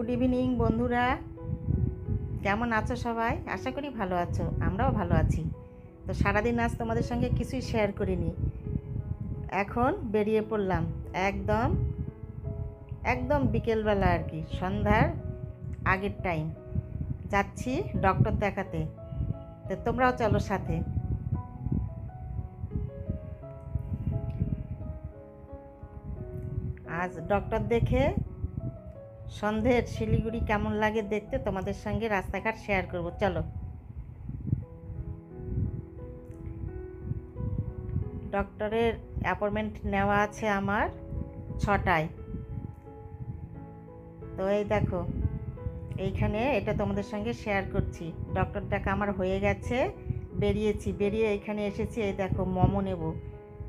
Good evening বন্ধুরা, কেমন আছো সবাই? আশা করি ভালো আছো, আমরাও ভালো আছি। তো সারাদিন আজ তোমাদের সঙ্গে কিছুই শেয়ার করিনি, এখন বেরিয়ে পড়লাম একদম একদম বিকেলবেলা আর কি, সন্ধ্যার আগের টাইম। যাচ্ছি ডক্টর দেখাতে, তো তোমরাও চলো সাথে। আজ ডক্টর দেখে সন্ধ্যের শিলিগুড়ি কেমন লাগে দেখতে তোমাদের সঙ্গে রাস্তাঘাট শেয়ার করব, চলো। ডক্টরের অ্যাপয়েন্টমেন্ট নেওয়া আছে আমার 6টায়। তো এই দেখো, এইখানে এটা তোমাদের সঙ্গে শেয়ার করছি। ডক্টর দেখা আমার হয়ে গেছে, বেরিয়ে এখানে এসেছি। এই দেখো মোমো নেব,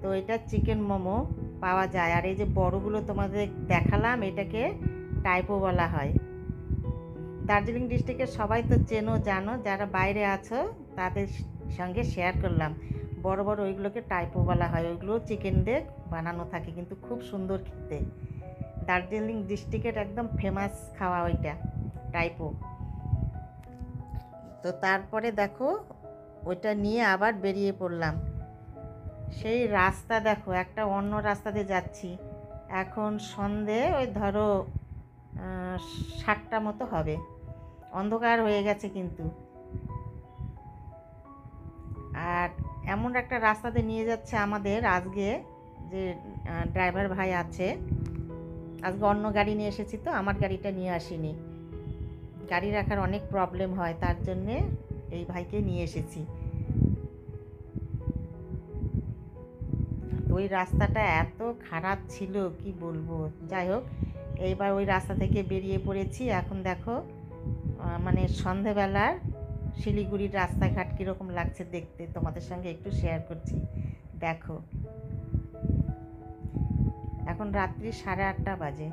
তো এটা চিকেন মোমো পাওয়া যায়। আর এই যে বড়গুলো তোমাদের দেখালাম, এটাকে টাইপো বলা হয়। দার্জিলিং ডিস্ট্রিক্টের সবাই তো চেনো জানো, যারা বাইরে আছো তাদের সঙ্গে শেয়ার করলাম। বড় বড় ওইগুলোকে টাইপো বলা হয়, ওইগুলো চিকেন দিয়ে বানানো থাকে, কিন্তু খুব সুন্দর খেতে। দার্জিলিং ডিস্ট্রিক্টের একদম ফেমাস খাওয়া ওইটা টাইপো। তো তারপরে দেখো ওইটা নিয়ে আবার বেরিয়ে পড়লাম। সেই রাস্তা দেখো, একটা অন্য রাস্তা দিয়ে যাচ্ছি। এখন সন্ধে ওই ধরো 7টা মতো হবে, অন্ধকার হয়ে গেছে কিন্তু। আর এমন একটা রাস্তাতে নিয়ে যাচ্ছে আমাদের আজকে, যে ড্রাইভার ভাই আছে, আজকে অন্য গাড়ি নিয়ে এসেছি, তো আমার গাড়িটা নিয়ে আসিনি। গাড়ি রাখার অনেক প্রবলেম হয়, তার জন্যে এই ভাইকে নিয়ে এসেছি। তো ওই রাস্তাটা এত খারাপ ছিল কি বলবো। যাই হোক, এইবার ওই রাস্তা থেকে বেরিয়ে পড়েছি। এখন দেখো মানে সন্ধেবেলার শিলিগুড়ির রাস্তাঘাট কীরকম লাগছে দেখতে তোমাদের সঙ্গে একটু শেয়ার করছি। দেখো এখন রাত্রি 8:30 বাজে,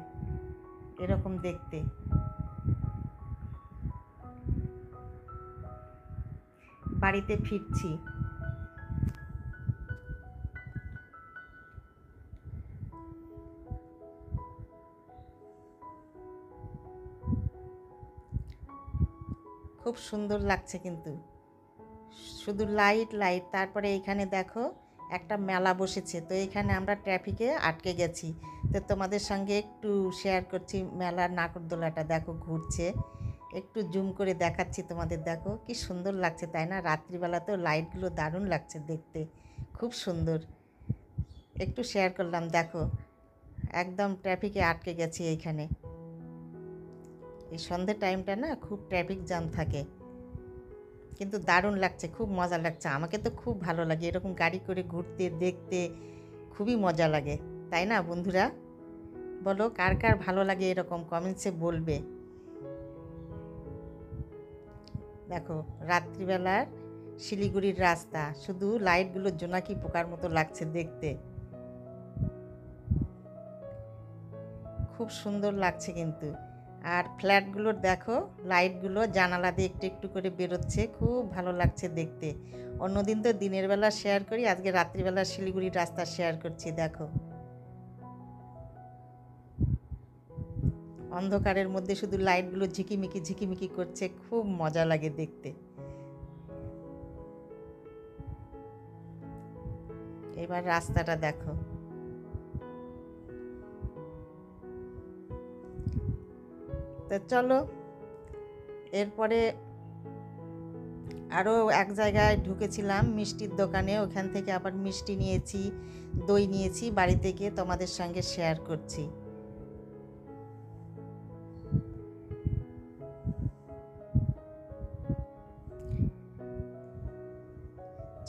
এরকম দেখতে। বাড়িতে ফিরছি। খুব সুন্দর লাগছে কিন্তু, শুধু লাইট লাইট। তারপরে এইখানে দেখো একটা মেলা বসেছে, তো এইখানে আমরা ট্রাফিকে আটকে গেছি। তো তোমাদের সঙ্গে একটু শেয়ার করছি মেলার নাগরদোলাটা দেখো ঘুরছে, একটু জুম করে দেখাচ্ছি তোমাদের। দেখো কি সুন্দর লাগছে, তাই না? রাত্রিবেলাতেও লাইটগুলো দারুণ লাগছে দেখতে, খুব সুন্দর। একটু শেয়ার করলাম। দেখো একদম ট্রাফিকে আটকে গেছি এইখানে। এই সন্ধ্যে টাইমটা না খুব ট্রাফিক জ্যাম থাকে, কিন্তু দারুণ লাগছে, খুব মজা লাগছে। আমাকে তো খুব ভালো লাগে এরকম গাড়ি করে ঘুরতে দেখতে, খুবই মজা লাগে, তাই না বন্ধুরা? বলো কার কার ভালো লাগে এরকম, কমেন্টসে বলবে। দেখো রাত্রিবেলার শিলিগুড়ির রাস্তা, শুধু লাইটগুলো জোনাকি পোকার মতো লাগছে দেখতে, খুব সুন্দর লাগছে কিন্তু। আর ফ্ল্যাটগুলোর দেখো লাইটগুলো জানালা দিয়ে একটু একটু করে বেরোচ্ছে, খুব ভালো লাগছে দেখতে। অন্যদিন তো দিনের বেলা শেয়ার করি, আজকে রাত্রিবেলা শিলিগুড়ির রাস্তা শেয়ার করছি। দেখো অন্ধকারের মধ্যে শুধু লাইটগুলো ঝিকিমিকি ঝিকিমিকি করছে, খুব মজা লাগে দেখতে। এবার রাস্তাটা দেখো। তো চলো, এরপরে আরও এক জায়গায় ঢুকেছিলাম মিষ্টির দোকানে, ওখান থেকে আবার মিষ্টি নিয়েছি, দই নিয়েছি, বাড়িতে গিয়ে তোমাদের সঙ্গে শেয়ার করছি।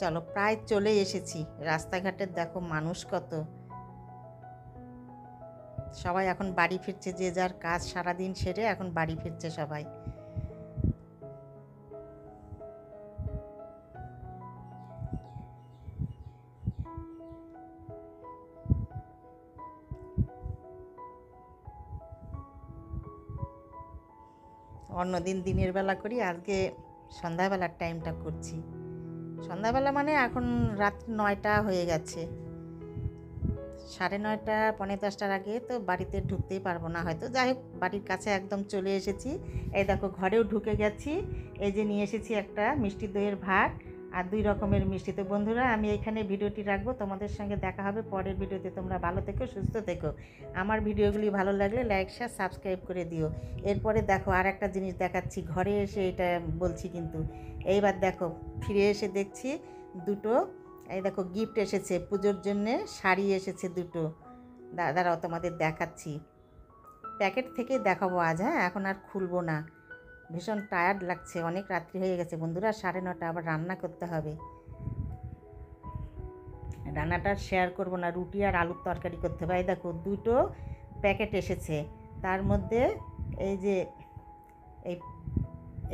চলো প্রায় চলে এসেছি। রাস্তাঘাটের দেখো মানুষ কত, সবাই এখন বাড়ি ফিরছে, যে যার কাজ সারাদিন সেরে এখন বাড়ি ফিরছে সবাই। অন্যদিন দিনের বেলা করি, আজকে সন্ধ্যাবেলার টাইমটা করছি। সন্ধ্যাবেলা মানে এখন রাত 9টা হয়ে গেছে, 9:30 পৌনে 10টার আগে তো বাড়িতে ঢুকতেই পারবো না হয়তো, যাই হোক বাড়ির কাছে একদম চলে এসেছি। এই দেখো ঘরেও ঢুকে গেছি। এই যে নিয়ে এসেছি একটা মিষ্টি দইয়ের ভাত আর 2 রকমের মিষ্টি। তো বন্ধুরা আমি এখানে ভিডিওটি রাখবো, তোমাদের সঙ্গে দেখা হবে পরের ভিডিওতে। তোমরা ভালো থেকো, সুস্থ থেকো। আমার ভিডিওগুলি ভালো লাগলে লাইক শেয়ার সাবস্ক্রাইব করে দিও। এরপরে দেখো আর একটা জিনিস দেখাচ্ছি, ঘরে এসে এটা বলছি কিন্তু। এইবার দেখো ফিরে এসে দেখছি দুটো, এই দেখো গিফট এসেছে পুজোর জন্যে, শাড়ি এসেছে দুটো। দাঁড়াও তোমাদের দেখাচ্ছি, প্যাকেট থেকে দেখাবো আজ। হ্যাঁ, এখন আর খুলবো না, ভীষণ টায়ার্ড লাগছে, অনেক রাত্রি হয়ে গেছে বন্ধুরা, 9:30 আবার রান্না করতে হবে। রান্নাটা শেয়ার করব না, রুটি আর আলুর তরকারি করতে হবে। এই দেখো দুটো প্যাকেট এসেছে, তার মধ্যে এই যে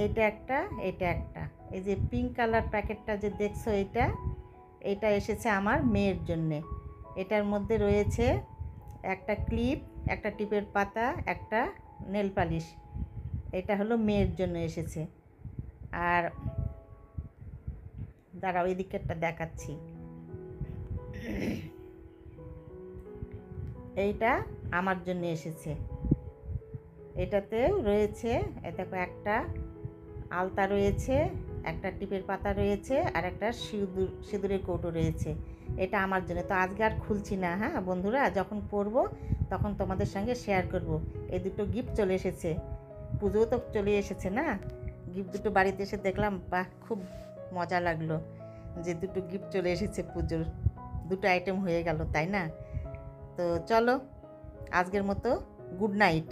এইটা একটা, এটা একটা। এই যে পিঙ্ক কালার প্যাকেটটা যে দেখছো, এটা এসেছে আমার মেয়ের জন্যে। এটার মধ্যে রয়েছে একটা ক্লিপ, একটা টিপের পাতা, একটা নেল পালিশ। এটা হলো মেয়ের জন্য এসেছে। আর দাঁড়াও এই দিকেরটা দেখাচ্ছি, এইটা আমার জন্য এসেছে। এটাতেও রয়েছে দেখো একটা আলতা রয়েছে, একটা টিপের পাতা রয়েছে, আর একটা সিঁদুরের কৌটো রয়েছে। এটা আমার জন্য। তো আজকে আর খুলছি না, হ্যাঁ বন্ধুরা, যখন পরবো তখন তোমাদের সঙ্গে শেয়ার করব। এই দুটো গিফট চলে এসেছে, পুজোও তো চলে এসেছে না, গিফট দুটো বাড়িতে এসে দেখলাম, বাহ খুব মজা লাগলো যে দুটো গিফট চলে এসেছে পুজোর, দুটো আইটেম হয়ে গেল, তাই না? তো চলো আজকের মতো গুড নাইট।